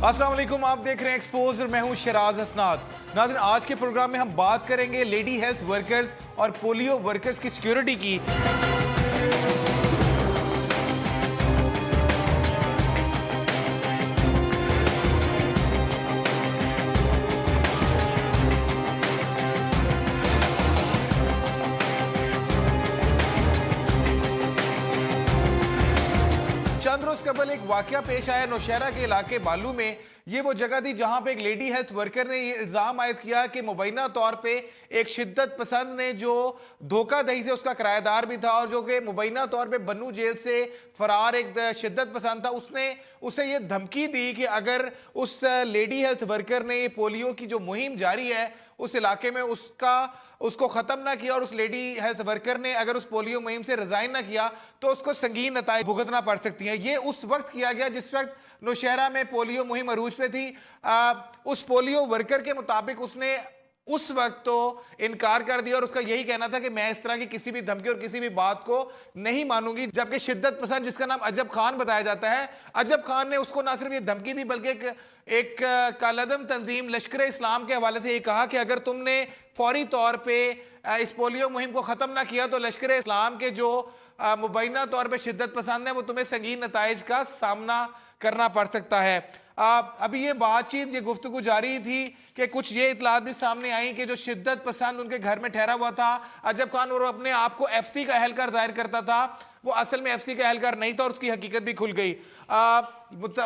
अस्सलाम वालेकुम, आप देख रहे हैं एक्सपोज और मैं हूं शराज हसनाद। नाज़रीन, आज के प्रोग्राम में हम बात करेंगे लेडी हेल्थ वर्कर्स और पोलियो वर्कर्स की सिक्योरिटी की। चंद रोज कबल एक वाकया पेश आया नौशहरा के इलाके बालू में। ये वो जगह थी जहां पे एक लेडी हेल्थ वर्कर ने ये इल्जाम आयद किया कि मुबैना तौर पे एक शिद्दत पसंद ने जो धोखाधड़ी से उसका किराएदार भी था और जो कि मुबैना तौर पे बन्नू जेल से फरार एक शिद्दत पसंद था, उसने उसे ये धमकी दी कि अगर उस लेडी हेल्थ वर्कर ने ये पोलियो की जो मुहिम जारी है उस इलाके में उसको खत्म ना किया और उस लेडी हेल्थ वर्कर ने अगर उस पोलियो मुहिम से रिजाइन ना किया तो उसको संगीन नताइज भुगतना पड़ सकती हैं। ये उस वक्त किया गया जिस वक्त नौशहरा में पोलियो मुहिम अरूज पे थी। उस पोलियो वर्कर के मुताबिक उसने उस वक्त तो इनकार कर दिया और उसका यही कहना था कि मैं इस तरह की किसी भी धमकी और किसी भी बात को नहीं मानूंगी। जबकि शिद्दत पसंद जिसका नाम अजब खान बताया जाता है, अजब खान ने उसको ना सिर्फ ये धमकी दी बल्कि एक कालदम तंजीम लश्कर इस्लाम के हवाले से ये कहा कि अगर तुमने फौरी तौर पे इस पोलियो मुहिम को ख़त्म ना किया तो लश्कर इस्लाम के जो मुबैना तौर पे शिद्दत पसंद है वो तुम्हें संगीन नताइज का सामना करना पड़ सकता है। अभी ये बातचीत ये गुफ्तगू जारी थी कि कुछ ये इतलात भी सामने आई कि जो शिद्दत पसंद उनके घर में ठहरा हुआ था अजब खान और अपने आप को एफसी का एहलकार जाहिर करता था, वो असल में एफसी का एहलकार नहीं था और उसकी हकीकत भी खुल गई।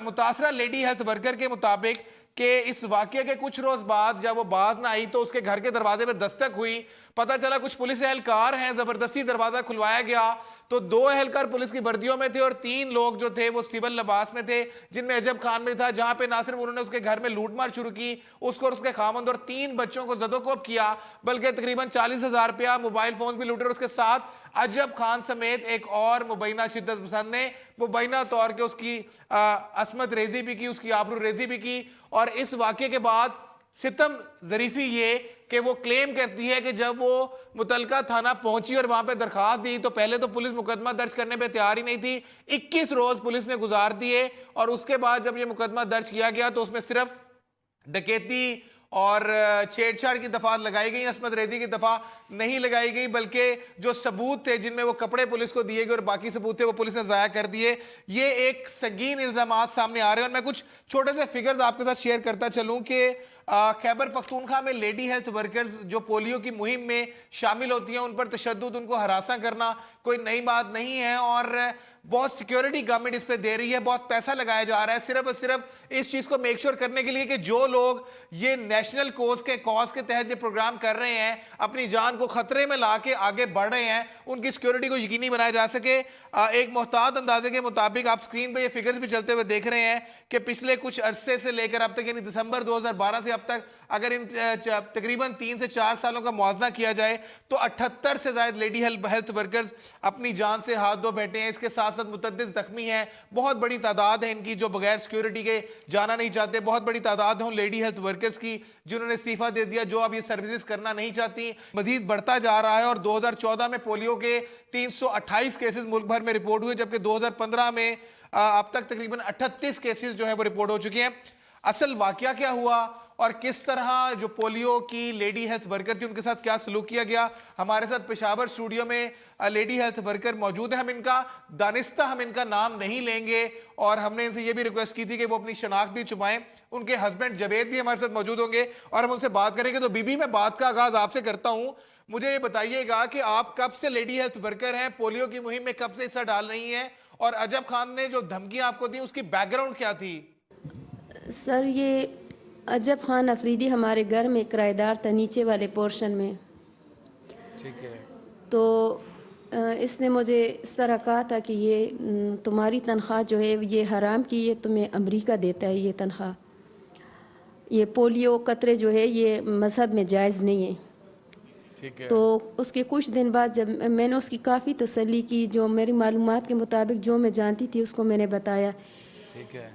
मुतासरा लेडी हेल्थ वर्कर के मुताबिक कि इस वाकये के कुछ रोज बाद जब वो बाज ना आई तो उसके घर के दरवाजे में दस्तक हुई। पता चला कुछ पुलिस एहलकार हैं, जबरदस्ती दरवाजा खुलवाया गया तो 2 एहलकार पुलिस की वर्दियों में थे और 3 लोग जो थे वो सिविल लिबास में थे, जिनमें अजब खान भी था। जहां पे ना सिर्फ उन्होंने उसके घर में लूटमार शुरू की, उसको और उसके खामंद और 3 बच्चों को जदोकोब किया, बल्कि तकरीबन 40,000 रुपया मोबाइल फोन भी लूटे और उसके साथ अजब खान समेत एक और मुबैना शिद्दत पसंद ने मुबैना तौर के उसकी असमत रेजी भी की, उसकी आबरू रेजी भी की। और इस वाकये के बाद सितम जरीफी ये कि वो क्लेम करती है कि जब वो मुतलका थाना पहुंची और वहां पे दरखास्त दी तो पहले तो पुलिस मुकदमा दर्ज करने पे तैयार ही नहीं थी। 21 रोज पुलिस ने गुजार दिए और उसके बाद जब ये मुकदमा दर्ज किया गया तो उसमें सिर्फ डकैती और छेड़छाड़ की दफात लगाई गई, असमत रेजी की दफा नहीं लगाई गई, बल्कि जो सबूत थे जिनमें वो कपड़े पुलिस को दिए गए और बाकी सबूत थे वो पुलिस ने जाया कर दिए। ये एक संगीन इल्जामात सामने आ रहे हैं और मैं कुछ छोटे से फिगर्स आपके साथ शेयर करता चलूं कि खैबर पख्तूनख्वा में लेडी हेल्थ वर्कर्स जो पोलियो की मुहिम में शामिल होती हैं उन पर तशद्दुद, उनको हरासा करना कोई नई बात नहीं है और बहुत सिक्योरिटी गवर्नमेंट इस पे दे रही है, बहुत पैसा लगाया जा रहा है सिर्फ और सिर्फ इस चीज को मेक श्योर करने के लिए कि जो लोग ये नेशनल कॉज के तहत ये प्रोग्राम कर रहे हैं, अपनी जान को खतरे में ला के आगे बढ़ रहे हैं, उनकी सिक्योरिटी को यकीनी बनाया जा सके। एक मोहतात अंदाजे के मुताबिक आप स्क्रीन पे ये फिगर्स भी चलते हुए देख रहे हैं कि पिछले कुछ अरसे से लेकर अब तक यानी दिसंबर 2012 से अब तक अगर इन तकरीबन 3 से 4 सालों का मुआवजा किया जाए तो 78 से ज्यादा लेडी हेल्थ वर्कर्स अपनी जान से हाथ धो बैठे हैं। इसके साथ साथ मुतद्दिद जख्मी हैं, बहुत बड़ी तादाद है इनकी जो बगैर सिक्योरिटी के जाना नहीं चाहते, बहुत बड़ी तादाद है उन लेडी हेल्थ वर्कर्स की जिन्होंने इस्तीफा दे दिया, जो अब ये सर्विसेज करना नहीं चाहती। मजीद बढ़ता जा रहा है और 2014 में पोलियो के 328 केसेस मुल्क भर में रिपोर्ट हुए, जबकि 2015 में अब तक तकरीबन 38 केसेस जो है वो रिपोर्ट हो चुके हैं। असल वाकया क्या हुआ और किस तरह जो पोलियो की लेडी हेल्थ वर्कर थी उनके साथ क्या सलूक किया गया, हमारे साथ पेशावर स्टूडियो में लेडी हेल्थ वर्कर मौजूद है। हम इनका नाम नहीं लेंगे और हमने इनसे ये भी रिक्वेस्ट की थी कि वो अपनी शनाख्त भी छुपाएं। उनके हस्बैंड जवेद भी हमारे साथ मौजूद होंगे और हम उनसे बात करेंगे। तो बीबी, मैं बात का आगाज आपसे करता हूं, मुझे ये बताइएगा कि आप कब से लेडी हेल्थ वर्कर हैं, पोलियो की मुहिम में कब से हिस्सा डाल रही हैं और अजब खान ने जो धमकियां आपको दी उसकी बैकग्राउंड क्या थी? सर, ये अजब खान अफरीदी हमारे घर में किराएदार था नीचे वाले पोर्शन में। ठीक है। तो इसने मुझे इस तरह कहा था कि ये तुम्हारी तनख्वाह जो है ये हराम की, ये तुम्हें अमेरिका देता है ये तनख्वाह, ये पोलियो कतरे जो है ये मज़हब में जायज़ नहीं है। ठीक है। तो उसके कुछ दिन बाद जब मैंने उसकी काफ़ी तसल्ली की, जो मेरी मालूमात के मुताबिक जो मैं जानती थी उसको मैंने बताया। ठीक है।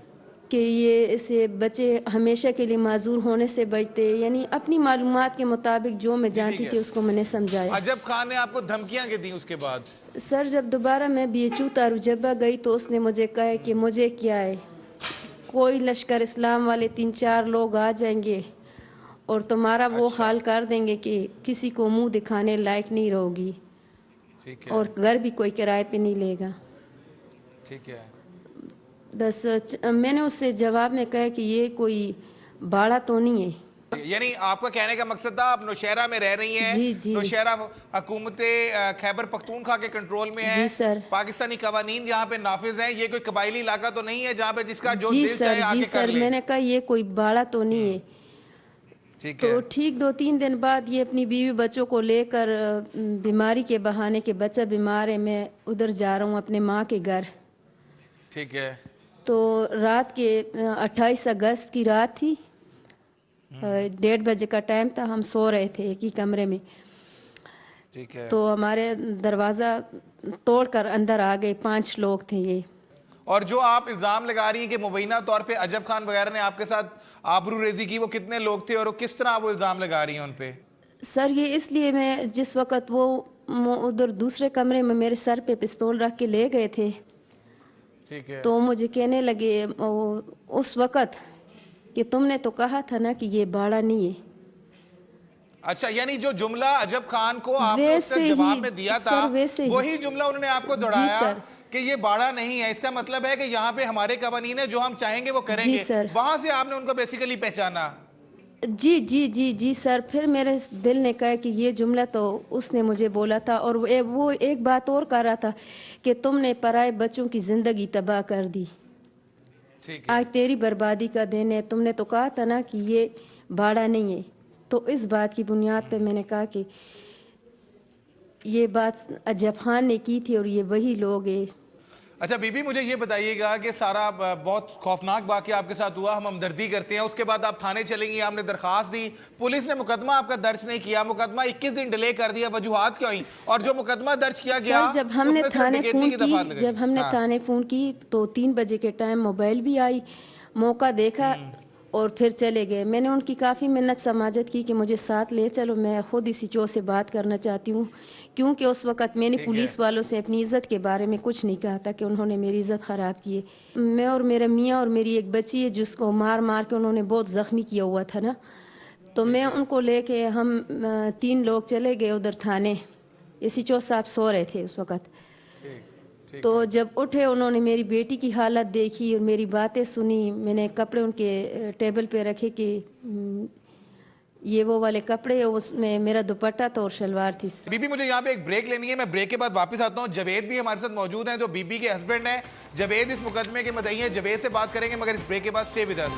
कि ये इसे बच्चे हमेशा के लिए माजूर होने से बचते, यानी अपनी मालूमात के मुताबिक जो मैं जानती थी उसको मैंने समझाया। अजब खान ने आपको धमकियां दी उसके बाद? सर, जब दोबारा मैं BHU तारुजब्बा गई तो उसने मुझे कहा कि मुझे क्या है, कोई लश्कर इस्लाम वाले 3-4 लोग आ जाएंगे और तुम्हारा वो हाल कर देंगे कि किसी को मुंह दिखाने लायक नहीं रहोगी ठीक है, और घर भी कोई किराए पे नहीं लेगा। ठीक है। बस मैंने उससे जवाब में कहा कि ये कोई बाड़ा तो नहीं है। यानी आपका कहने का मकसद था आप नौशहरा में रह रही हैं। जी, जी। नौशहरा हुकूमत खैबर पख्तूनख्वा के कंट्रोल में है। जी सर। पाकिस्तानी कवानीन यहाँ पे नाफिज हैं। ये कोई कबायली इलाका तो नहीं है जहाँ पे जिसका जो जी दिल चाहे सर, आके जी कर सर, ले। मैंने कहा ये कोई बाड़ा तो नहीं है। ठीक तो है, ठीक 2-3 दिन बाद ये अपनी बीवी बच्चों को लेकर बीमारी के बहाने के बच्चा बीमार है, मैं उधर जा रहा हूँ अपने माँ के घर। ठीक है, तो रात के 28 अगस्त की रात थी, 1:30 बजे का टाइम था, हम सो रहे थे एक ही कमरे में। ठीक है। तो हमारे दरवाज़ा तोड़कर अंदर आ गए, 5 लोग थे ये। और जो आप इल्जाम लगा रही हैं कि मुबैना तौर पे अजब खान वगैरह ने आपके साथ आबरू रेजी की, वो कितने लोग थे और वो किस तरह वो इल्जाम लगा रही हैं उन पे? सर ये इसलिए मैं जिस वक़्त वो उधर दूसरे कमरे में मेरे सर पे पिस्तौल रख के ले गए थे, ठीक है, तो मुझे कहने लगे उस वक़्त कि तुमने तो कहा था ना कि ये बाड़ा नहीं है। अच्छा, यानी जो जुमला अजब खान को आपने वैसे उससे जवाब ही, में दिया सर, था, वैसे ही। वही जुमला उन्होंने आपको जी दोहराया सर। कि ये बाड़ा नहीं है। इसका मतलब है कि यहाँ पे हमारे कवानीन है, जो हम चाहेंगे वो करेंगे। जी सर। वहां से आपने उनको बेसिकली पहचाना। जी जी जी जी सर, फिर मेरे दिल ने कहा कि ये जुमला तो उसने मुझे बोला था, और वो एक बात और कह रहा था कि तुमने पराए बच्चों की ज़िंदगी तबाह कर दी, ठीक है, आज तेरी बर्बादी का दिन है, तुमने तो कहा था ना कि ये बाड़ा नहीं है। तो इस बात की बुनियाद पे मैंने कहा कि ये बात अजब खान ने की थी और ये वही लोग हैं। अच्छा बीबी, मुझे ये बताइएगा कि सारा बहुत खौफनाक वाकया आपके साथ हुआ, हम हमदर्दी करते हैं। उसके बाद आप थाने चलेंगी, आपने दरखास्त दी, पुलिस ने मुकदमा आपका दर्ज नहीं किया, मुकदमा 21 दिन डिले कर दिया, वजूहात क्या हुई? और जो मुकदमा दर्ज किया गया, सर जब हमने उसमें सिर्फ थाने डकैती फ़ोन की की, दफात लगी। जब हमने हाँ, थाने फ़ोन की तो 3 बजे के टाइम मोबाइल भी आई, मौका देखा और फिर चले गए। मैंने उनकी काफ़ी मिन्नत समाजत की कि मुझे साथ ले चलो, मैं खुद इसी चो से बात करना चाहती हूँ, क्योंकि उस वक़्त मैंने पुलिस वालों से अपनी इज़्ज़त के बारे में कुछ नहीं कहा था कि उन्होंने मेरी इज़्ज़त ख़राब की है। मैं और मेरा मियाँ और मेरी एक बच्ची है जिसको मार मार के उन्होंने बहुत ज़ख्मी किया हुआ था ना, तो मैं उनको लेके हम 3 लोग चले गए उधर थाने। इसी चो साहब सो रहे थे उस वक़्त। तो जब उठे उन्होंने मेरी बेटी की हालत देखी और मेरी बातें सुनी। मैंने कपड़े उनके टेबल पे रखे कि ये वो वाले कपड़े, उसमें मेरा दुपट्टा था और शलवार थी। बीबी मुझे यहाँ पे एक ब्रेक लेनी है, मैं ब्रेक के बाद वापस आता हूँ। जवेद भी हमारे साथ मौजूद हैं, जो बीबी के हस्बैंड हैं। जवेद इस मुकदमे के मदई हैं, जवेद से बात करेंगे, मगर इस ब्रेक के बाद stay with us.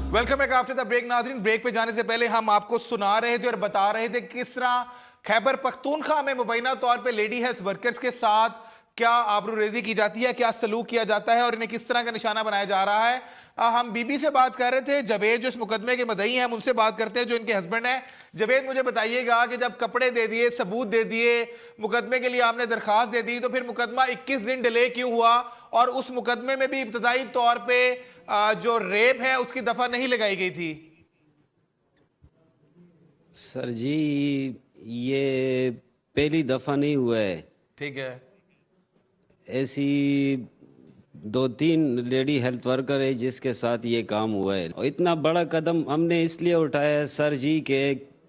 Welcome back after the break. नाज़रीन, ब्रेक पे जाने से पहले हम आपको सुना रहे थे और बता रहे थे किस तरह खैबर पख्तूनख्वा में मुबैना तौर पे लेडी हेल्थ वर्कर्स के साथ क्या आबरूरेजी की जाती है, क्या सलूक किया जाता है और इन्हें किस तरह का निशाना बनाया जा रहा है। हम बीबी से बात कर रहे थे, जवेद जो इस मुकदमे के मदई हैं, हम उनसे बात करते हैं जो इनके हस्बैंड हैं। जवेद, मुझे बताइएगा कि जब कपड़े दे दिए, सबूत दे दिए, मुकदमे के लिए आपने दरखास्त दे दी, तो फिर मुकदमा 21 दिन डिले क्यों हुआ? और उस मुकदमे में भी इब्तदाई तौर पे जो रेप है उसकी दफा नहीं लगाई गई थी। सर जी, ये पहली दफा नहीं हुआ है, ठीक है, ऐसी 2-3 लेडी हेल्थ वर्कर है जिसके साथ ये काम हुआ है। और इतना बड़ा कदम हमने इसलिए उठाया है सर जी कि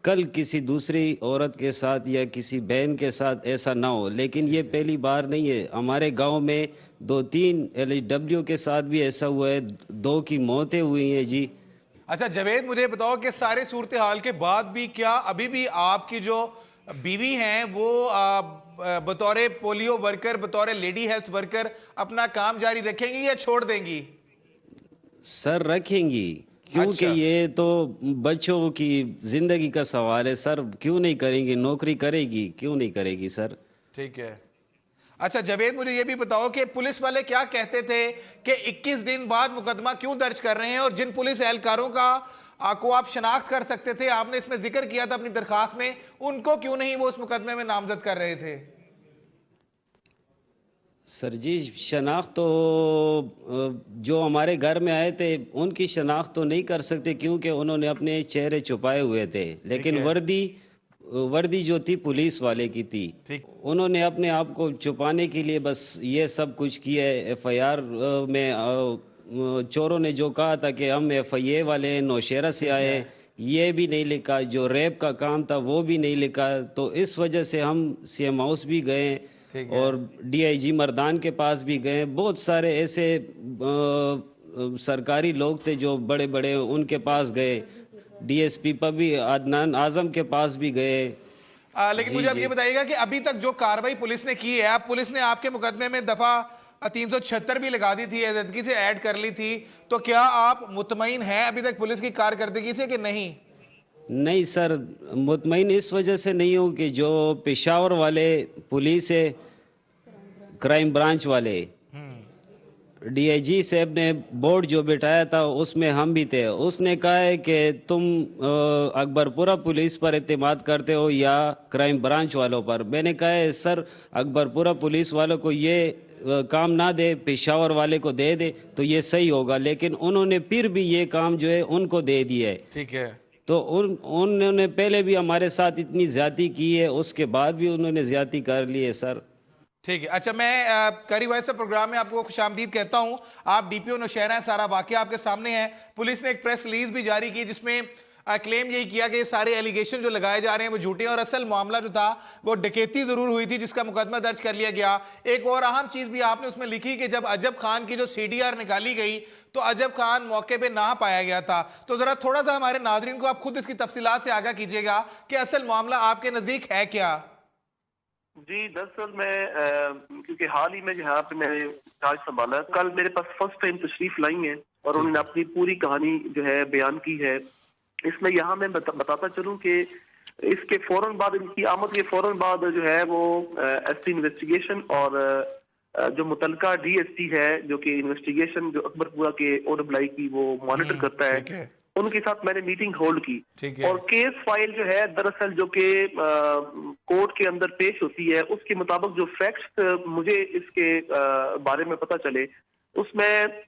कल किसी दूसरी औरत के साथ या किसी बहन के साथ ऐसा ना हो। लेकिन ये पहली बार नहीं है, हमारे गांव में 2-3 LHW के साथ भी ऐसा हुआ है, 2 की मौतें हुई हैं जी। अच्छा जवेद, मुझे बताओ कि सारे सूरत हाल के बाद भी क्या अभी भी आपकी जो बीवी हैं वो बतौर पोलियो वर्कर, बतौर लेडी हेल्थ वर्कर अपना काम जारी रखेंगी या छोड़ देंगी? सर रखेंगी, क्योंकि अच्छा। ये तो बच्चों की जिंदगी का सवाल है सर। क्यों नहीं करेंगी, नौकरी करेगी, क्यों नहीं करेगी सर। ठीक है। अच्छा जवेद, मुझे ये भी बताओ कि पुलिस वाले क्या कहते थे कि 21 दिन बाद मुकदमा क्यों दर्ज कर रहे हैं, और जिन पुलिस एहलकारों का को आप शनाख्त कर सकते थे, आपने इसमें जिक्र किया था अपनी दरखास्त में, उनको क्यों नहीं वो उस मुकदमे में नामजद कर रहे थे? सर जी, शनाख्त तो जो हमारे घर में आए थे उनकी शनाख्त तो नहीं कर सकते, क्योंकि उन्होंने अपने चेहरे छुपाए हुए थे। लेकिन वर्दी वर्दी जो थी पुलिस वाले की थी। ठीक। उन्होंने अपने आप को छुपाने के लिए बस ये सब कुछ किया है। एफआईआर में चोरों ने जो कहा था कि हम एफआईए वाले हैं, नौशहरा से आए हैं, ये भी नहीं लिखा। जो रैप का काम था वो भी नहीं लिखा। तो इस वजह से हम सीएम हाउस भी गए और डीआईजी मर्दान के पास भी गए। बहुत सारे ऐसे सरकारी लोग थे जो बड़े बड़े, उनके पास गए। डीएसपी पर भी अदनान आजम के पास भी गए। लेकिन मुझे अब ये बताइएगा कि अभी तक जो कार्रवाई पुलिस ने की है, पुलिस ने आपके मुकदमे में दफा 376 भी लगा दी थी, एजेदगी से ऐड कर ली थी, तो क्या आप मुतमईन हैं अभी तक पुलिस की कारकर्दगी से कि नहीं? नहीं सर, मुतमईन इस वजह से नहीं हूँ कि जो पेशावर वाले पुलिस है, क्राइम ब्रांच वाले, डीआईजी साहब ने बोर्ड जो बिठाया था उसमें हम भी थे। उसने कहा है कि तुम अकबरपुरा पुलिस पर एतमाद करते हो या क्राइम ब्रांच वालों पर। मैंने कहा है सर, अकबरपुरा पुलिस वालों को ये काम ना दे, पेशावर वाले को दे दे तो ये सही होगा। लेकिन उन्होंने फिर भी ये काम जो है उनको दे दिया है। ठीक है। तो उन्होंने पहले भी हमारे साथ इतनी ज्यादती की है, उसके बाद भी उन्होंने ज्यादती कर ली है सर। ठीक है। अच्छा, मैं करी वैसे प्रोग्राम में आपको खुशामदीद कहता हूं। आप डीपीओ नौशहरा हैं, सारा वाकया आपके सामने है। पुलिस ने एक प्रेस रिलीज भी जारी की जिसमें क्लेम यही किया कि ये सारे एलिगेशन जो लगाए जा रहे हैं वो झूठे हैं और असल मामला जो था वो डकैती जरूर हुई थी जिसका मुकदमा दर्ज कर लिया गया। एक और अहम चीज भी आपने उसमें लिखी कि जब अजब खान की जो सीडीआर निकाली गई तो अजब खान मौके पे ना पाया गया था। तो जरा थोड़ा सा हमारे नाज़रीन को आप खुद इसकी तफसीलात से आगाह कीजिएगा कि असल मामला आपके नजदीक है क्या? जी, दरअसल मैं क्योंकि हाल ही में जहाँ पे मैंने चार्ज संभाला, कल मेरे पास फर्स्ट टाइम तशरीफ लाई है और उन्होंने अपनी पूरी कहानी जो है बयान की है। इसमें यहाँ मैं बताता चलूँ कि इसके फौरन बाद, इनकी आमद के फौरन बाद जो है वो एसटी इन्वेस्टिगेशन और जो मुतलका डीएसपी है जो कि इन्वेस्टिगेशन जो अकबरपुरा के ओडब्लाई की वो मॉनिटर करता है, उनके साथ मैंने मीटिंग होल्ड की और केस फाइल जो है दरअसल जो कि कोर्ट के अंदर पेश होती है उसके मुताबिक जो फैक्ट्स मुझे इसके बारे में पता चले उसमें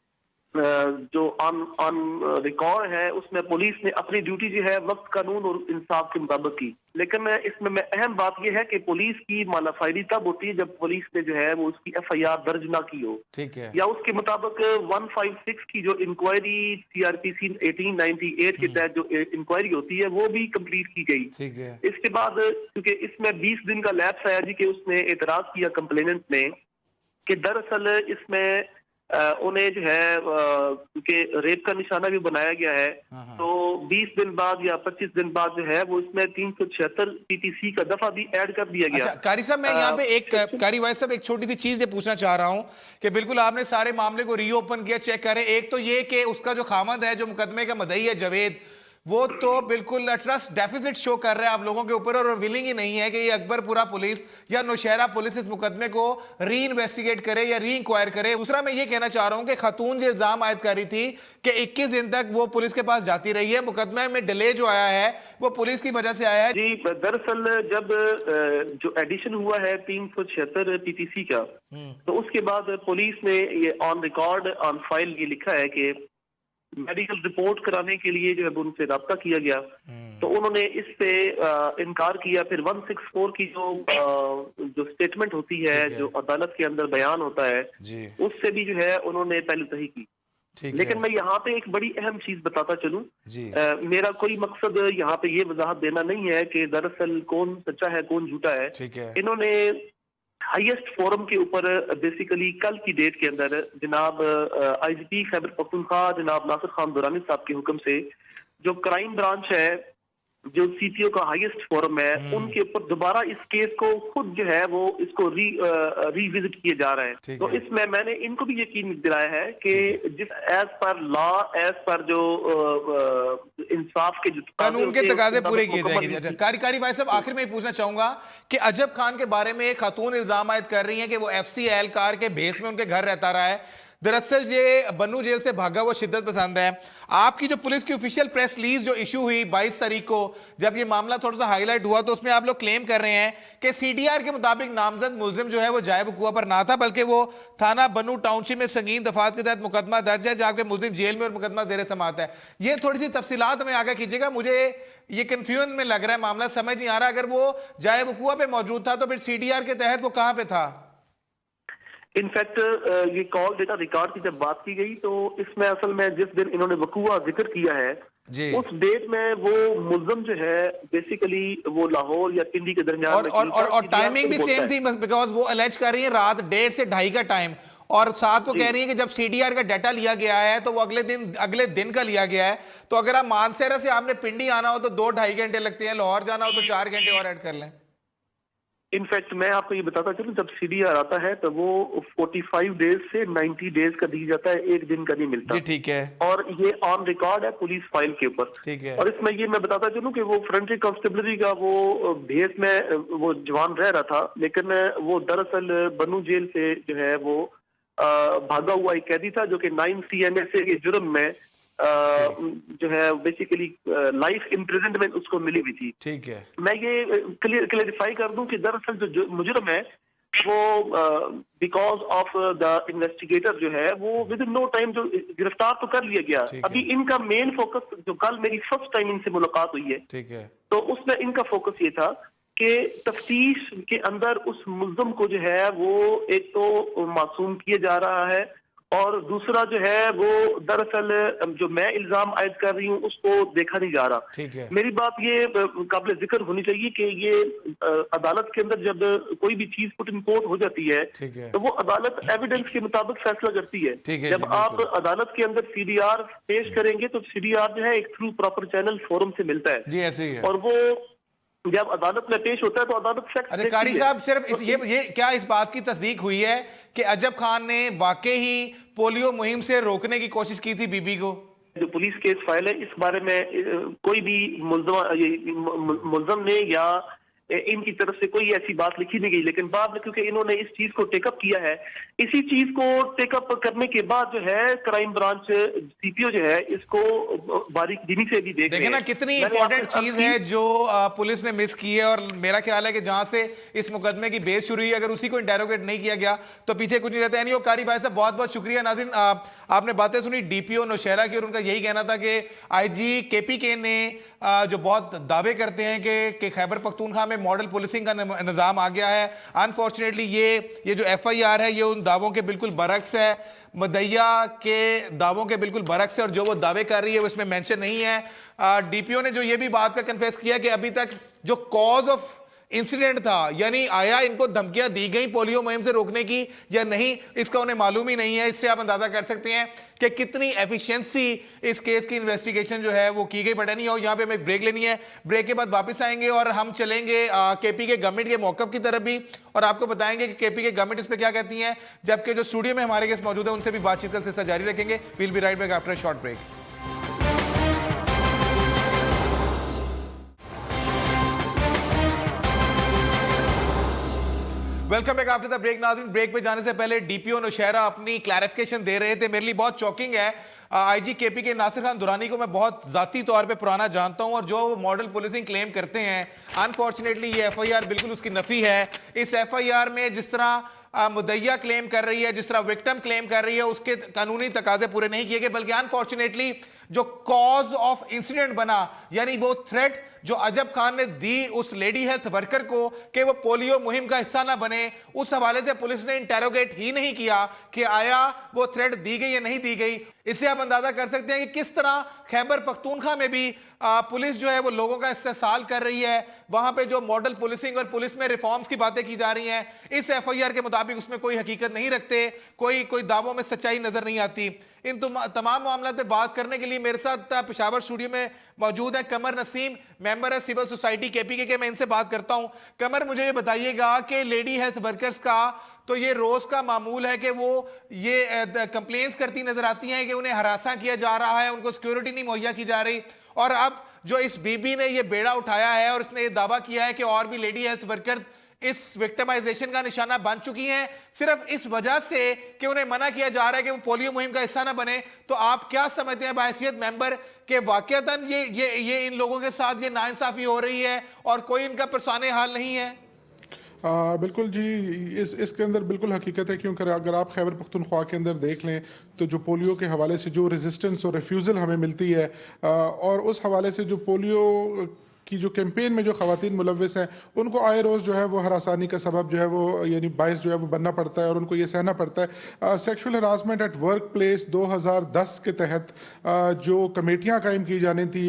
जो ऑन रिकॉर्ड है उसमें पुलिस ने अपनी ड्यूटी जो है वक्त, कानून और इंसाफ के मुताबिक की। लेकिन इसमें अहम बात यह है कि पुलिस की मालाफायरी तब होती है जब पुलिस ने जो है वो उसकी एफआईआर दर्ज ना की हो। ठीक है। या उसके मुताबिक 156 की जो इंक्वायरी सीआरपीसी 1898 के तहत जो इंक्वायरी होती है वो भी कंप्लीट की गई। ठीक है। इसके बाद क्योंकि इसमें 20 दिन का लैप्स आया जी कि उसने एतराज किया कंप्लेनेंट ने कि दरअसल इसमें उन्हें जो है क्योंकि रेप का निशाना भी बनाया गया है, तो 20 दिन बाद या 25 दिन बाद जो है वो इसमें 376 पीटीसी का दफा भी ऐड कर दिया गया। अच्छा, कारी साहब, मैं यहाँ पे कारी वाइस साहब एक छोटी सी चीज ये पूछना चाह रहा हूँ कि बिल्कुल आपने सारे मामले को रीओपन किया, चेक करें। एक तो ये कि उसका जो खामद है, जो मुकदमे का मदई है जावेद, वो तो बिल्कुल ट्रस्ट डेफिसिट शो कर रहा है आप लोगों के ऊपर और विलिंग ही नहीं है कि ये अकबरपुरा पुलिस या नौशहरा पुलिस इस मुकदमे को री इन्वेस्टिगेट करे या री इंक्वायर करे। दूसरा, मैं ये कहना चाह रहा हूं कि खातून जो इल्जाम आयद कर रही थी कि 21 दिन तक वो पुलिस के पास जाती रही है, मुकदमे में डिले जो आया है वो पुलिस की वजह से आया है। जी, दरअसल जब जो एडिशन हुआ है 376 पीटीसी का, तो उसके बाद पुलिस ने ये ऑन रिकॉर्ड ऑन फाइल ये लिखा है कि मेडिकल रिपोर्ट कराने के लिए जो है उनसे रब्ता किया गया, तो उन्होंने इस पे इनकार किया। फिर 164 की जो स्टेटमेंट होती है जो अदालत के अंदर बयान होता है उससे भी जो है उन्होंने पहले सही की। लेकिन मैं यहाँ पे एक बड़ी अहम चीज बताता चलूं, मेरा कोई मकसद यहाँ पे ये वजाहत देना नहीं है कि दरअसल कौन सच्चा है कौन झूठा है। इन्होंने हाईएस्ट फोरम के ऊपर बेसिकली कल की डेट के अंदर जनाब आईजीपी खैबर पख्तूनख्वा जनाब नासिर खान दुरानी साहब के हुक्म से जो क्राइम ब्रांच है, जो सीपीओ का हाईएस्ट फोरम है, उनके ऊपर दोबारा इस केस को खुद जो है वो इसको रीविजिट किए जा रहे हैं। तो इसमें मैंने इनको भी यकीन दिलाया है कि जिस as per law, as per जो इंसाफ के जो कानून के तकाजे पूरे किए जाएंगे। कारी भाई साहब, आखिर में ये पूछना चाहूंगा कि अजब खान के बारे में एक खातून इल्जाम आयद कर रही है कि वो एफसी एहलकार के बेस में उनके घर रहता रहा है। दरअसल ये बन्नू जेल से भागा वो शिद्दत पसंद है। आपकी जो पुलिस की ऑफिशियल प्रेस रिलीज जो इशू हुई 22 तारीख को, जब ये मामला थोड़ा सा हाईलाइट हुआ, तो उसमें आप लोग क्लेम कर रहे हैं कि सीडीआर के मुताबिक नामजद मुलजिम जो है वो जाए वकूआ पर ना था, बल्कि वो थाना बन्नू टाउनशिप में संगीन दफात के तहत मुकदमा दर्ज है, जाके मुलजिम जेल में और मुकदमा जेर समात है। ये थोड़ी सी तफसीलात में आगे कीजिएगा। मुझे ये कंफ्यूजन में लग रहा है मामला, समझ नहीं आ रहा। अगर वो जाए वकूआ पे मौजूद था तो फिर सीडीआर के तहत वो कहां पे था? इनफैक्ट ये कॉल डेटा रिकॉर्ड की जब बात की गई तो इसमें असल में जिस दिन इन्होंने वकूआ जिक्र किया है जी। उस डेट में वो मुल्ज़म जो है बेसिकली वो लाहौर या पिंडी के दरमियान और टाइमिंग भी सेम थी, बिकॉज वो अलेज कर रही है रात 1:30 से 2:30 का टाइम, और साथ वो कह रही है कि जब सीडीआर का डाटा लिया गया है तो वो अगले दिन का लिया गया है। तो अगर आप मानसेरा से आपने पिंडी आना हो तो 2-2.5 घंटे लगते हैं, लाहौर जाना हो तो 4 घंटे और ऐड कर लें। इनफैक्ट मैं आपको ये बताता चलूं, जब सीडीआर आता है तो वो 45 डेज से 90 डेज का दी जाता है, एक दिन का नहीं मिलता जी ठीक है। और ये ऑन रिकॉर्ड है पुलिस फाइल के ऊपर। ठीक है। और इसमें ये मैं बताता चलूं कि वो फ्रंटिक कांस्टेबलरी का वो भेस में वो जवान रह रहा था, लेकिन वो दरअसल बनू जेल से जो है वो भागा हुआ एक कैदी था जो कि 9 CMSA के जुर्म में जो है बेसिकली लाइफ इम्प्रिजनमेंट उसको मिली हुई थी। ठीक है। मैं ये क्लियरिफाई कर दूं कि दरअसल जो मुजरम है वो बिकॉज ऑफ द इन्वेस्टिगेटर जो है वो विद इन नो टाइम जो गिरफ्तार तो कर लिया गया। अभी इनका मेन फोकस, जो कल मेरी फर्स्ट टाइम इनसे मुलाकात हुई है, ठीक है, तो उसमें इनका फोकस ये था कि तफ्तीश के अंदर उस मुल्ज़म को जो है वो एक तो मासूम किया जा रहा है और दूसरा जो है वो दरअसल जो मैं इल्जाम आयद कर रही हूँ उसको देखा नहीं जा रहा। ठीक है। मेरी बात ये काबिल जिक्र होनी चाहिए कि ये अदालत के अंदर जब कोई भी चीज पुट इन कोर्ट हो जाती है तो वो अदालत एविडेंस के मुताबिक फैसला करती है। जब आप अदालत के अंदर सीडीआर पेश करेंगे तो सीडीआर जो है एक थ्रू प्रॉपर चैनल फोरम से मिलता है जी, ऐसे ही है। और वो जब अदालत में पेश होता है तो अदालत फैक्ट अधिकारी साहब सिर्फ ये क्या इस बात की तस्दीक हुई है कि अजब खान ने वाकई ही पोलियो मुहिम से रोकने की कोशिश की थी बीबी को? जो पुलिस केस फाइल है इस बारे में कोई भी मुल्ज़म ने या इनकी तरफ से कोई ऐसी बात लिखी नहीं गई, लेकिन बाद में क्योंकि इन्होंने इस चीज को टेकअप किया है, इसी चीज को टेकअप करने के बाद जो है क्राइम ब्रांच सीपीओ जो है इसको बारीक बीनी से भी देख रहे हैं। ना कितनी इंपॉर्टेंट चीज है जो पुलिस ने मिस की है, और मेरा ख्याल है कि जहां से इस मुकदमे की बेस शुरू हुई, अगर उसी को इंटेरोगेट नहीं किया गया तो पीछे कुछ नहीं रहता। यानी कारी भाई साहब बहुत बहुत शुक्रिया। नाज़रीन आपने बातें सुनी डीपीओ नौशहरा की, और उनका यही कहना था कि आईजी केपीके ने जो बहुत दावे करते हैं कि खैबर पख्तूनख्वा में मॉडल पुलिसिंग का निज़ाम आ गया है। अनफॉर्चुनेटली ये जो एफआईआर है ये उन दावों के बिल्कुल बरक्स है, मदैया के दावों के बिल्कुल बरक्स है, और जो वो दावे कर रही है वो इसमें मेंशन नहीं है। डीपीओ ने जो ये भी बात का कन्फेस किया कि अभी तक जो कॉज ऑफ इंसिडेंट था, यानी आया इनको धमकियां दी गई पोलियो मुहिम से रोकने की या नहीं, इसका उन्हें मालूम ही नहीं है। इससे आप अंदाजा कर सकते हैं कि कितनी एफिशिएंसी इस केस की इन्वेस्टिगेशन जो है वो की गई। बट नहीं हो, यहाँ पे हमें ब्रेक लेनी है, ब्रेक के बाद वापस आएंगे और हम चलेंगे केपी के गवर्नमेंट के मौकफ की तरफ भी, और आपको बताएंगे कि केपी के गवर्नमेंट इस पर क्या कहती है, जबकि जो स्टूडियो में हमारे गेस्ट मौजूद है उनसे भी बातचीत का सिलसिला जारी रखेंगे। Will be right back after a short break. Welcome back after the break. नाज़रीन ब्रेक पे जाने से पहले डीपीओ नौशहरा अपनी क्लैरिफिकेशन दे रहे थे, मेरे लिए बहुत शॉकिंग है। आईजी केपी के नासिर खान दुरानी को मैं बहुत जाती तौर पे पुराना जानता हूं, और जो मॉडल पुलिसिंग क्लेम करते हैं अनफॉर्चुनेटली ये एफआईआर बिल्कुल उसकी नफी है। इस एफआईआर में जिस तरह मुदैया क्लेम कर रही है, जिस तरह विक्टिम क्लेम कर रही है, उसके कानूनी तकाजे पूरे नहीं किए गए, बल्कि अनफॉर्चुनेटली जो कॉज ऑफ इंसिडेंट बना, यानी वो थ्रेट जो अजब खान ने दी उस लेडी हेल्थ वर्कर को कि वो पोलियो मुहिम का हिस्सा ना बने, उस हवाले से पुलिस ने इंटेरोगेट ही नहीं किया कि आया वो थ्रेट दी गई या नहीं दी गई। इससे आप अंदाजा कर सकते हैं कि किस तरह खैबर पख्तूनख्वा में भी पुलिस जो है वो लोगों का इस्तेसाल कर रही है। वहां पे जो मॉडल पुलिसिंग और पुलिस में रिफॉर्म्स की बातें की जा रही हैं, इस एफआईआर के मुताबिक उसमें कोई हकीकत नहीं रखते, कोई दावों में सच्चाई नजर नहीं आती। इन तमाम मामलों पे बात करने के लिए मेरे साथ पेशावर स्टूडियो में मौजूद है कमर नसीम, मेंबर है सिविल सोसाइटी केपीके के। मैं इनसे बात करता हूं। कमर, मुझे ये बताइएगा कि लेडी हेल्थ वर्कर्स का तो ये रोज का मामूल है कि वो ये कंप्लेंट्स करती नजर आती हैं कि उन्हें हरासा किया जा रहा है, उनको सिक्योरिटी नहीं मुहैया की जा रही, और अब जो इस बीबी ने ये बेड़ा उठाया है और इसने ये दावा किया है कि और भी लेडी हेल्थ वर्कर्स इस विक्टिमाइजेशन का निशाना बन चुकी हैं, सिर्फ इस वजह से कि उन्हें मना किया जा रहा है कि वो पोलियो मुहिम का हिस्सा ना बने। तो आप क्या समझते हैं बहैसियत मेंबर कि वाकईतन ये इन लोगों के साथ ये नाइंसाफी हो रही है और कोई इनका परसाने हाल नहीं है? बिल्कुल जी, इसके अंदर बिल्कुल हकीकत है, क्योंकि अगर आप खैबर पख्तूनख्वा के अंदर देख लें तो जो पोलियो के हवाले से जो रेजिस्टेंस और रिफ्यूज़ल हमें मिलती है, और उस हवाले से जो पोलियो की जो कैंपेन में जो ख़वातीन मुलव्वस हैं उनको आए रोज़ जो है वो हरासानी का सबब जो है वो यानी बाइस जो है वो बनना पड़ता है और उनको ये सहना पड़ता है। Sexual harassment at work place 2010 के तहत जो कमेटियाँ कायम की जानी थी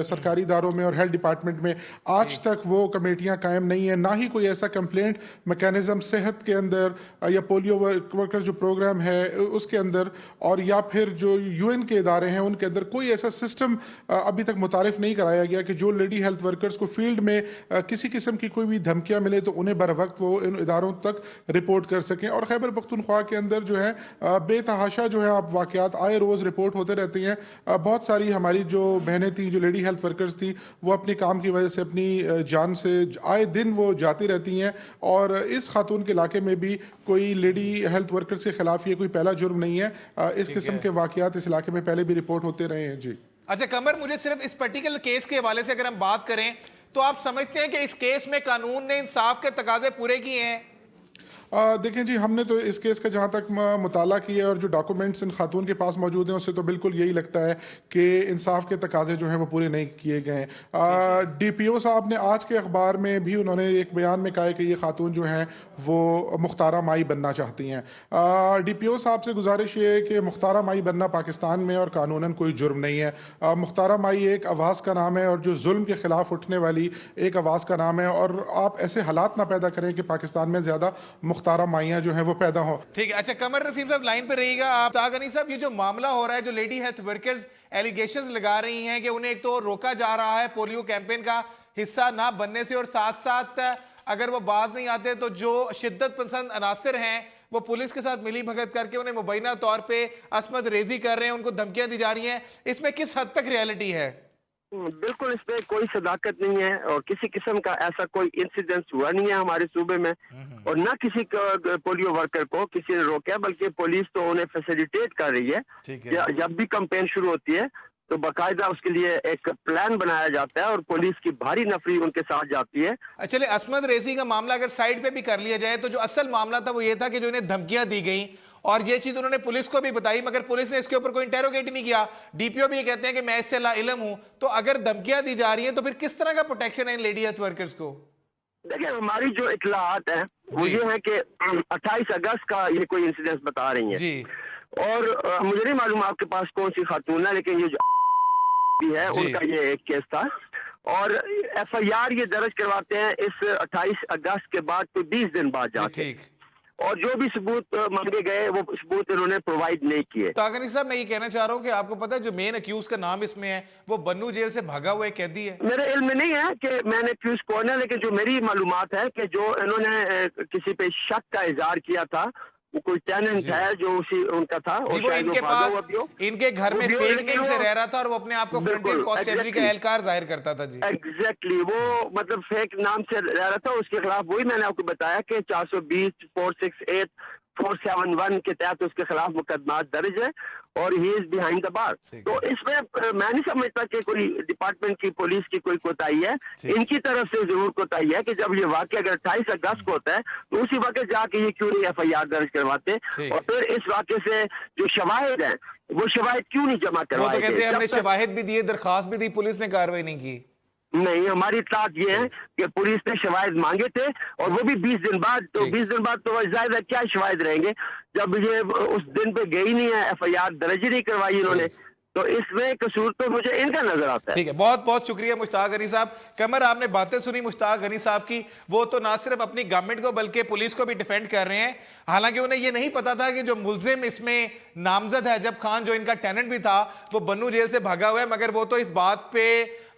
सरकारी इदारों में और हेल्थ डिपार्टमेंट में, आज तक वो कमेटियाँ कायम नहीं है, ना ही कोई ऐसा कंप्लेंट मैकेनिज़्म सेहत के अंदर या पोलियो वर्कर्स जो प्रोग्राम है उसके अंदर, और या फिर जो UN के इदारे हैं उनके अंदर कोई ऐसा सिस्टम अभी तक मुतारिफ नहीं कराया गया कि जो लेडी हेल्थ वर्कर्स को फील्ड में किसी किस्म की कोई भी धमकियां मिले तो उन्हें बर वक्त वो इन इदारों तक रिपोर्ट कर सकें। और खैबर पख्तूनख्वा के अंदर जो है बेतहाशा जो है आप वाक़यात आए रोज़ रिपोर्ट होते रहते हैं। बहुत सारी हमारी जो बहनें थी, जो लेडी हेल्थ वर्कर्स थी, वो अपने काम की वजह से अपनी जान से आए दिन वो जाती रहती हैं, और इस खातून के इलाके में भी कोई लेडी हेल्थ वर्कर्स के खिलाफ ये कोई पहला जुर्म नहीं है। इस किस्म के वाक़यात इस इलाके में पहले भी रिपोर्ट होते रहे हैं जी। अच्छा कमर, मुझे सिर्फ इस पर्टिकुलर केस के हवाले से अगर हम बात करें तो आप समझते हैं कि इस केस में कानून ने इंसाफ के तकाजे पूरे किए हैं? देखें जी, हमने तो इस केस का जहाँ तक मुताला किया है और जो डॉक्यूमेंट्स इन खातून के पास मौजूद हैं उससे तो बिल्कुल यही लगता है कि इंसाफ के तकाजे जो हैं वो पूरे नहीं किए गए हैं। DPO साहब ने आज के अखबार में भी उन्होंने एक बयान में कहा है कि ये खातून जो हैं वो मुख्तारा माई बनना चाहती हैं। DPO साहब से गुजारिश ये है कि मुख्तारा माई बनना पाकिस्तान में और कानूनन कोई जुर्म नहीं है। मुख्तारा माई एक आवाज़ का नाम है और जो जुल्म के खिलाफ उठने वाली एक आवाज़ का नाम है, और आप ऐसे हालात ना पैदा करें कि पाकिस्तान में ज़्यादा मुख्तारा माइयां जो है वो पैदा हो। ठीक है। अच्छा कमर नसीम साहब लाइन पे रहिएगा। आप तागनी साहब, ये जो मामला हो रहा है, जो लेडी हेल्थ वर्कर्स एलिगेशंस लगा रही हैं कि उन्हें एक तो रोका जा रहा है पोलियो कैंपेन का हिस्सा ना बनने से, और साथ साथ अगर वो बाज नहीं आते तो जो शिद्दत पसंद अनासर हैं वो पुलिस के साथ मिली भगत करके उन्हें मुबैना तौर पे असमत रेजी कर रहे हैं, उनको धमकियां दी जा रही हैं। इसमें किस हद तक रियलिटी है? बिल्कुल, इसमें कोई सदाकत नहीं है और किसी किस्म का ऐसा कोई इंसिडेंस हुआ नहीं है हमारे सूबे में, और ना किसी पोलियो वर्कर को किसी ने रोका, बल्कि पुलिस तो उन्हें फैसिलिटेट कर रही है। जब भी कैंपेन शुरू होती है तो बाकायदा उसके लिए एक प्लान बनाया जाता है और पुलिस की भारी नफरी उनके साथ जाती है। चलिए, असमत रेजी का मामला अगर साइड पे भी कर लिया जाए तो जो असल मामला था वो ये था कि जो इन्हें धमकियां दी गई, और ये चीज उन्होंने पुलिस को भी बताई, मगर पुलिस ने इसके ऊपर कोई इंटेरोगेट नहीं किया। DPO भी ये कहते हैं कि मैं इससे लाइलम हूं। तो अगर धमकियां दी जा रही हैं तो फिर किस तरह का प्रोटेक्शन है इन लेडी हेल्थ वर्कर्स को? देखिए, हमारी जो इतलात है वो ये है कि 28 अगस्त का ये कोई इंसिडेंस बता रही है जी। और मुझे नहीं मालूम आपके पास कौन सी खातून है, लेकिन ये जो भी है उनका ये एक केस था, और FIR ये दर्ज करवाते हैं इस 28 अगस्त के बाद तो 20 दिन बाद जाके, और जो भी सबूत मांगे गए वो सबूत इन्होंने प्रोवाइड नहीं किए। तागनी साहब, मैं ये कहना चाह रहा हूँ कि आपको पता है जो मेन अक्यूज का नाम इसमें है वो बन्नू जेल से भागा हुआ एक कैदी है। मेरे इल्म में नहीं है कि मैंने अक्यूज कौन है, लेकिन जो मेरी मालूमात है कि जो इन्होंने किसी पे शक का इजहार किया था वो कोई टेनेंट है जो उसी उनका था, और वो इनके पास इनके घर में फेक नेम से रह रहा था और वो अपने आप को फ्रंटियर कांस्टेबल का एहलकार जाहिर करता था जी। एग्जैक्टली, वो मतलब फेक नाम से रह रहा था। उसके खिलाफ वही मैंने आपको बताया कि 420, 468, 471 के तहत उसके खिलाफ मुकदमा दर्ज है और he is behind the bar. तो इसमें मैं नहीं समझता कि कोई डिपार्टमेंट की पुलिस की कोई कोताही है, इनकी तरफ से जरूर कोताही है कि जब ये वाकया अगर 28 अगस्त को होता है तो उसी वक्त जाके ये क्यों नहीं FIR दर्ज करवाते, और फिर इस वाकये से जो शवाहिद हैं वो शवाहिद क्यों नहीं जमा करवाए? वो तो कहते हैं हमने शवाहिद भी दिए, दरखास्त भी दी, पुलिस ने कार्रवाई नहीं की। नहीं, हमारी इत्तलात ये है कि पुलिस ने शवाहिद मांगे थे और वो भी 20 दिन बाद। तो 20 दिन बाद तो जाहिर है क्या शवाहिद रहेंगे जब ये उस दिन पे गई नहीं है, FIR दर्ज ही नहीं करवाई इन्होंने। तो इसमें कसूर तो मुझे इनका नजर आता है। ठीक है, बहुत बहुत शुक्रिया मुश्ताक गनी साहब। कमर, आपने बातें सुनी मुश्ताक गनी साहब की, वो तो ना सिर्फ अपनी गवर्नमेंट को बल्कि पुलिस को भी डिफेंड कर रहे हैं। हालांकि उन्हें ये नहीं पता था कि जो मुल्जिम इसमें नामजद है अजब खान, जो इनका टेनेंट भी था, वो बन्नू जेल से भागा हुआ है, मगर वो तो इस बात पे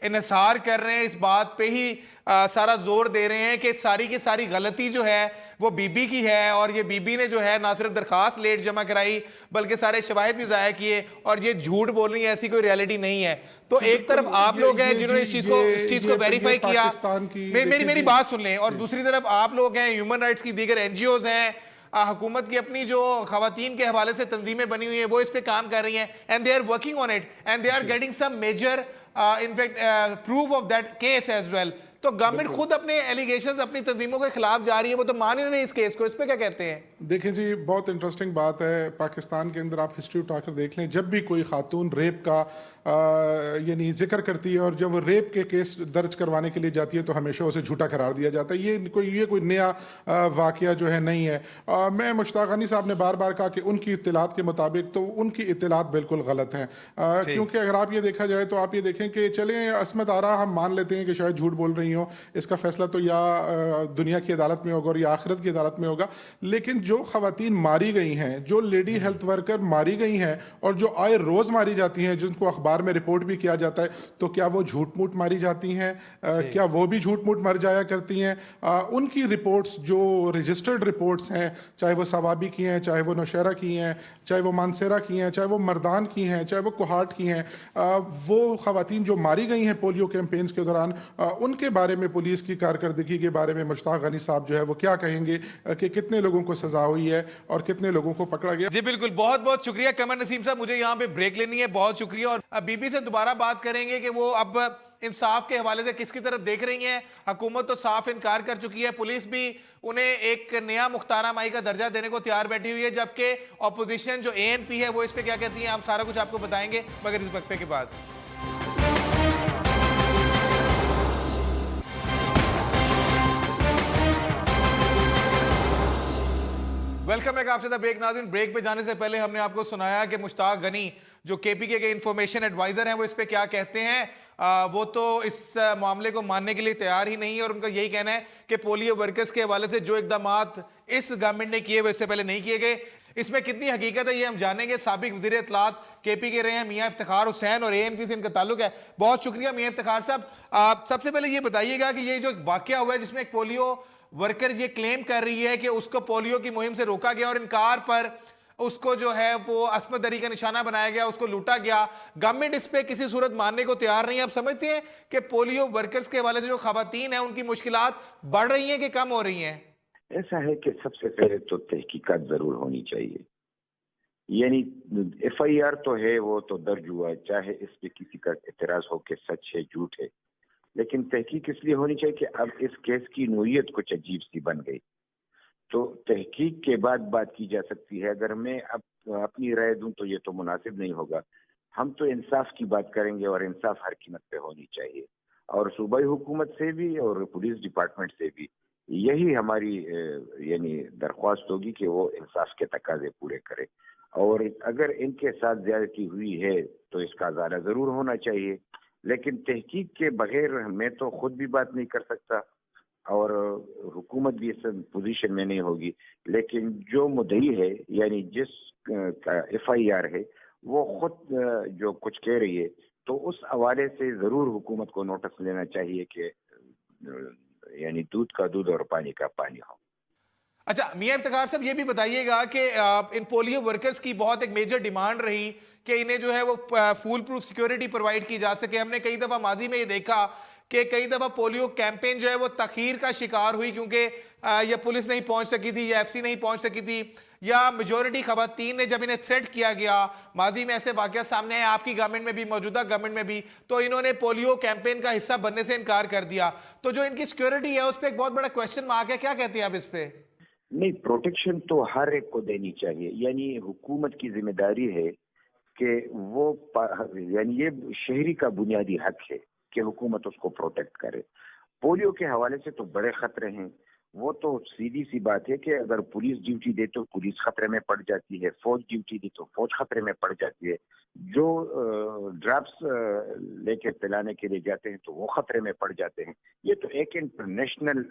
इन्हिसार कर रहे हैं, इस बात पे ही सारा जोर दे रहे हैं कि सारी की सारी गलती जो है वो बीबी की है, और ये बीबी ने जो है ना सिर्फ दरखास्त लेट जमा कराई बल्कि सारे शवाहिद भी जाया किए, और ये झूठ बोल रही है, ऐसी कोई रियलिटी नहीं है। तो एक तरफ आप लोग हैं जिन्होंने इस चीज को वेरीफाई किया, मेरी बात सुन लें, और दूसरी तरफ आप लोग हैं, ह्यूमन राइट्स की दीगर NGOs हैं, हुकूमत की अपनी जो खवातीन के हवाले से तंजीमें बनी हुई हैं वो इस पे काम कर रही हैं, and they are working on it and they are getting some major in fact proof of that case as well तो गवर्नमेंट खुद अपने एलिगेशंस अपनी तंजीमों के खिलाफ जा रही है, वो तो मान ही नहीं इस केस को, इस पे क्या कहते हैं? देखें जी, बहुत इंटरेस्टिंग बात है। पाकिस्तान के अंदर आप हिस्ट्री उठाकर देख लें, जब भी कोई खातून रेप का यानी जिक्र करती है और जब वो रेप के केस दर्ज करवाने के लिए जाती है तो हमेशा उसे झूठा करार दिया जाता है। ये कोई नया वाकया जो है नहीं है। मैं मुश्ताक गनी साहब ने बार बार कहा कि उनकी इत्तलात के मुताबिक तो उनकी इत्तलात बिल्कुल गलत हैं, क्योंकि अगर आप ये देखा जाए तो आप ये देखें कि चलें अस्मत आरा हम मान लेते हैं कि शायद झूठ बोल रही हो, इसका फैसला तो या दुनिया की अदालत में होगा और या आखिरत की अदालत में होगा, लेकिन जो खवातीन मारी गई हैं, जो लेडी हेल्थ वर्कर मारी गई हैं और जो आए रोज मारी जाती हैं, जिनको अखबार में रिपोर्ट भी किया जाता है, तो क्या वो झूठ मूठ मारी जाती हैं? क्या वो भी झूठ मूठ मर जाया करती हैं? उनकी रिपोर्ट्स जो रजिस्टर्ड रिपोर्ट्स हैं, चाहे वो सवाबी की हैं, चाहे वो नौशहरा की हैं, चाहे वो मानसेरा की हैं, चाहे वो मर्दान की हैं, चाहे वो कोहाट की हैं, वो खवातीन जो मारी गई हैं पोलियो कैंपेन्स के दौरान, उनके बारे में पुलिस की कारकर्दगी के बारे में मुश्ताक गनी साहब जो है वो क्या कहेंगे कि कितने लोगों को सजा हुई है और कितने लोगों को पकड़ा गया? जी बिल्कुल, बहुत बहुत शुक्रिया कमर नसीम साहब, मुझे यहाँ पे ब्रेक लेनी है, बहुत शुक्रिया। और अब बीबी से दोबारा बात करेंगे कि वो अब इंसाफ के हवाले से किसकी तरफ देख रही हैं। हुकूमत तो साफ इनकार कर चुकी है, पुलिस भी उन्हें एक नया मुख्तारा माई का दर्जा देने को तैयार बैठी हुई है, जबकि ऑपोजिशन जो ANP है वो इस पे क्या कहती है, हम सारा कुछ आपको बताएंगे मगर इस वक्फे के बाद। Welcome back after the break. नाज़रीन, ब्रेक पे जाने से पहले हमने आपको सुनाया कि मुश्ताक गनी जो KPK के इंफॉर्मेशन एडवाइजर हैं वो इस पे क्या कहते हैं। वो तो इस मामले को मानने के लिए तैयार ही नहीं है और उनका यही कहना है कि पोलियो वर्कर्स के हवाले से जो इकदामात इस गवर्नमेंट ने किए वो इससे पहले नहीं किए गए। इसमें कितनी हकीकत है ये हम जानेंगे। साबिक वज़ीर इत्तलात KPK रहे हैं मियाँ इफ्तिखार हुसैन और ANP से इनका ताल्लुक है। बहुत शुक्रिया मियाँ इफ्तिखार साहब। सबसे पहले ये बताइएगा कि ये जो वाकया हुआ है जिसमें एक पोलियो वर्कर ये क्लेम कर रही है कि उसको पोलियो की मुहिम से रोका गया और इनकार पर उसको जो है वो अस्मत दरी का निशाना बनाया गया, उसको लूटा गया, गवर्नमेंट इस पे किसी सूरत मानने को तैयार नहीं है। आप समझते हैं कि पोलियो वर्कर्स के हवाले से जो खवातीन है उनकी मुश्किलात बढ़ रही हैं कि कम हो रही हैं? ऐसा है कि सबसे पहले तो तहकीकात जरूर होनी चाहिए, यानी FIR तो है, वो तो दर्ज हुआ, चाहे इस पे किसी का एतराज हो कि सच है झूठ है, लेकिन तहकीक इसलिए होनी चाहिए कि अब इस केस की नोयत कुछ अजीब सी बन गई, तो तहकीक के बाद बात की जा सकती है। अगर मैं अब अपनी राय दूं तो ये तो मुनासिब नहीं होगा। हम तो इंसाफ की बात करेंगे और इंसाफ हर कीमत पे होनी चाहिए, और सूबाई हुकूमत से भी और पुलिस डिपार्टमेंट से भी यही हमारी यानी दरख्वास्त होगी कि वो इंसाफ के तकाजे पूरे करे, और अगर इनके साथ ज्यादती हुई है तो इसका अजाला जरूर होना चाहिए, लेकिन तहकीक के बगैर मैं तो खुद भी बात नहीं कर सकता और हुकूमत भी इस पोजीशन में नहीं होगी। लेकिन जो मुद्दई है यानी जिस का FIR है वो खुद जो कुछ कह रही है, तो उस हवाले से जरूर हुकूमत को नोटिस लेना चाहिए कि यानी दूध का दूध और पानी का पानी हो। अच्छा मियाँ इफ्तिखार साहब, ये भी बताइएगा कि इन पोलियो वर्कर्स की बहुत एक मेजर डिमांड रही कि इन्हें जो है वो फूल प्रूफ सिक्योरिटी प्रोवाइड की जा सके। हमने कई दफा माजी में ये देखा कि कई दफा पोलियो कैंपेन जो है वो तखीर का शिकार हुई क्योंकि या पुलिस नहीं पहुंच सकी थी या FC नहीं पहुंच सकी थी, या मेजोरिटी खवातीन ने जब इन्हें थ्रेट किया गया, माजी में ऐसे वाकया सामने आए आपकी गवर्नमेंट में भी मौजूदा गवर्नमेंट में भी, तो इन्होंने पोलियो कैंपेन का हिस्सा बनने से इनकार कर दिया। तो जो इनकी सिक्योरिटी है उस पर एक बहुत बड़ा क्वेश्चन मार्क है, क्या कहते हैं आप इस पे? नहीं, प्रोटेक्शन तो हर एक को देनी चाहिए, यानी हुकूमत की जिम्मेदारी है कि वो यानी ये शहरी का बुनियादी हक है कि हुकूमत उसको प्रोटेक्ट करे। पोलियो के हवाले से तो बड़े खतरे हैं, वो तो सीधी सी बात है कि अगर पुलिस ड्यूटी दे तो पुलिस खतरे में पड़ जाती है, फौज ड्यूटी दे तो फौज खतरे में पड़ जाती है, जो ड्रग्स लेके पिलाने के लिए जाते हैं तो वो खतरे में पड़ जाते हैं। ये तो एक इंटरनेशनल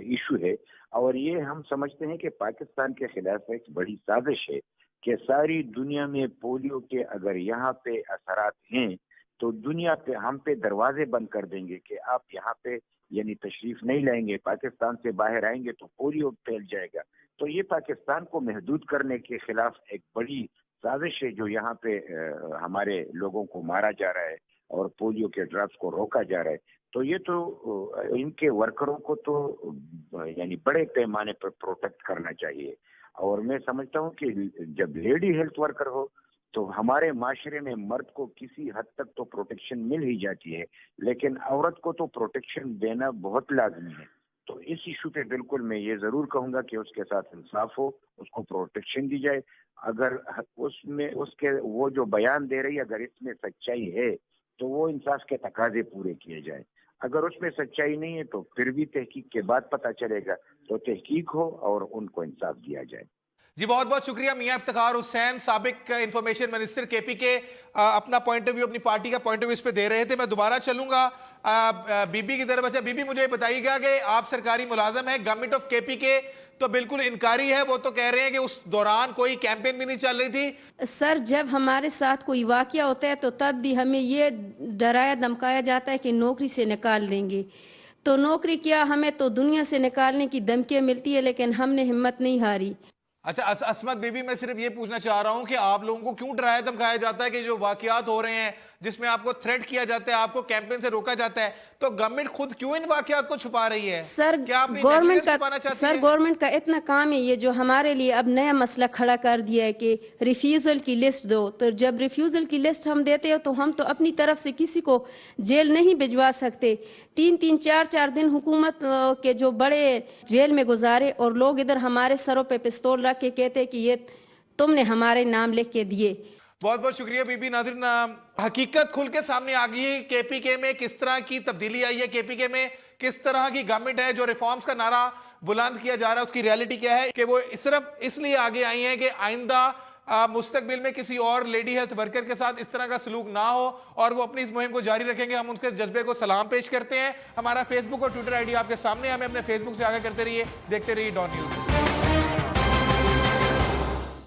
इशू है और ये हम समझते हैं कि पाकिस्तान के खिलाफ एक बड़ी साजिश है कि सारी दुनिया में पोलियो के अगर यहाँ पे असरात हैं तो दुनिया पे हम पे दरवाजे बंद कर देंगे कि आप यहाँ पे यानी तशरीफ नहीं लाएंगे, पाकिस्तान से बाहर आएंगे तो पोलियो फैल जाएगा। तो ये पाकिस्तान को महदूद करने के खिलाफ एक बड़ी साजिश है जो यहाँ पे हमारे लोगों को मारा जा रहा है और पोलियो के ड्रग्स को रोका जा रहा है। तो ये तो इनके वर्करों को तो यानी बड़े पैमाने पर प्रोटेक्ट करना चाहिए। और मैं समझता हूँ कि जब लेडी हेल्थ वर्कर हो तो हमारे माशरे में मर्द को किसी हद तक तो प्रोटेक्शन मिल ही जाती है, लेकिन औरत को तो प्रोटेक्शन देना बहुत लाजमी है। तो इस इशू पे बिल्कुल मैं ये जरूर कहूंगा कि उसके साथ इंसाफ हो, उसको प्रोटेक्शन दी जाए। अगर उसमें उसके वो जो बयान दे रही है अगर इसमें सच्चाई है तो वो इंसाफ के तकाजे पूरे किए जाए। अगर उसमें सच्चाई नहीं है तो फिर भी तहकीक के बाद पता चलेगा, तो तहकीक हो और उनको इंसाफ दिया जाए। जी बहुत बहुत शुक्रिया मियां इफ्तिखार हुसैन, साबिक इंफॉर्मेशन मिनिस्टर केपी के अपना पॉइंट ऑफ व्यू, अपनी पार्टी का पॉइंट ऑफ व्यू इस पे दे रहे थे। मैं दोबारा चलूंगा बीबी की तरफ। अच्छा बीबी, मुझे बताइएगा कि आप सरकारी मुलाजम हैं, गवर्नमेंट ऑफ केपी के तो बिल्कुल इनकारी है, वो तो कह रहे हैं कि उस दौरान कोई कैंपेन भी नहीं चल रही थी। सर, जब हमारे साथ कोई वाकया होता है तो तब भी हमें ये डराया धमकाया जाता है कि नौकरी से निकाल देंगे। तो नौकरी क्या, हमें तो दुनिया से निकालने की धमकियां मिलती है, लेकिन हमने हिम्मत नहीं हारी। अच्छा असमत बीबी, मैं सिर्फ ये पूछना चाह रहा हूं कि आप लोगों को क्यों डराया धमकाया जाता है कि जो वाकयात हो रहे हैं जिसमें आपको थ्रेट किया जाता है, आपको कैंपेन से रोका जाता है, तो गवर्नमेंट खुद क्यों इन वाकयात को छुपा रही है? सर, क्या आप गवर्नमेंट का इतना काम है ये, जो हमारे लिए अब नया मसला खड़ा कर दिया है कि रिफ्यूजल की लिस्ट दो। तो जब रिफ्यूजल की लिस्ट हम देते हो तो हम तो अपनी तरफ से किसी को जेल नहीं भिजवा सकते। 3-3 4-4 दिन हुकूमत के जो बड़े जेल में गुजारे, और लोग इधर हमारे सरों पे पिस्तौल रख के कहते कि ये तुमने हमारे नाम लिख के दिए। बहुत बहुत शुक्रिया बीबी। नाज़रीन, हकीकत खुल के सामने आ गई है। केपीके में किस तरह की तब्दीली आई है, केपीके में किस तरह की गवर्नमेंट है, जो रिफॉर्म्स का नारा बुलंद किया जा रहा है उसकी रियलिटी क्या है, कि वो सिर्फ इसलिए आगे आई हैं कि आइंदा मुस्तकबिल में किसी और लेडी हेल्थ वर्कर के साथ इस तरह का सलूक ना हो, और वो अपनी इस मुहिम को जारी रखेंगे। हम उनके जज्बे को सलाम पेश करते हैं। हमारा फेसबुक और ट्विटर आईडी आपके सामने, हमें अपने फेसबुक से आगे करते रहिए, देखते रहिए डॉन न्यूज।